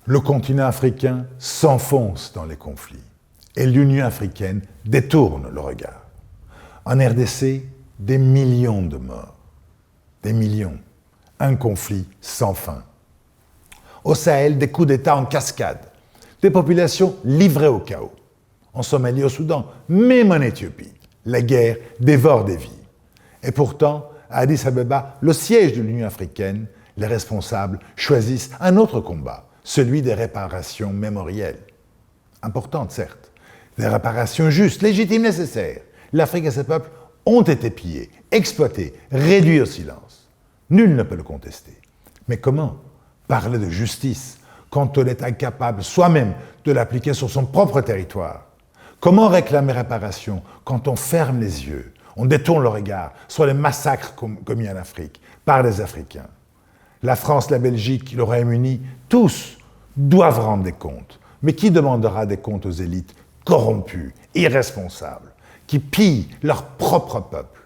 Le continent africain s'enfonce dans les conflits et l'Union africaine détourne le regard. En RDC, des millions de morts. Des millions. Un conflit sans fin. Au Sahel, des coups d'État en cascade. Des populations livrées au chaos. En Somalie, au Soudan, même en Éthiopie, la guerre dévore des vies. Et pourtant, à Addis Abeba, le siège de l'Union africaine, les responsables choisissent un autre combat, celui des réparations mémorielles. Importantes, certes. Des réparations justes, légitimes, nécessaires. L'Afrique et ses peuples ont été pillés, exploités, réduits au silence. Nul ne peut le contester. Mais comment parler de justice quand on est incapable soi-même de l'appliquer sur son propre territoire? Comment réclamer réparation quand on ferme les yeux, on détourne le regard sur les massacres commis en Afrique par les Africains? La France, la Belgique, le Royaume-Uni, tous doivent rendre des comptes. Mais qui demandera des comptes aux élites corrompues, irresponsables, qui pillent leur propre peuple?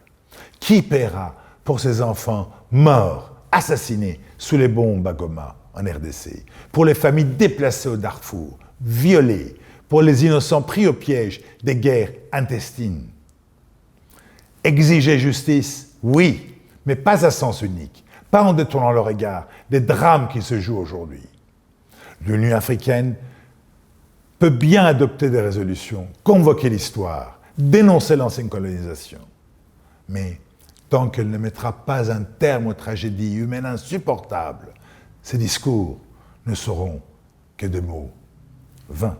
Qui paiera pour ces enfants morts, assassinés sous les bombes à Goma, en RDC, pour les familles déplacées au Darfour, violées, pour les innocents pris au piège des guerres intestines? Exiger justice, oui, mais pas à sens unique, pas en détournant le regard des drames qui se jouent aujourd'hui. L'Union africaine peut bien adopter des résolutions, convoquer l'histoire, dénoncer l'ancienne colonisation. Mais tant qu'elle ne mettra pas un terme aux tragédies humaines insupportables, ces discours ne seront que de mots vains.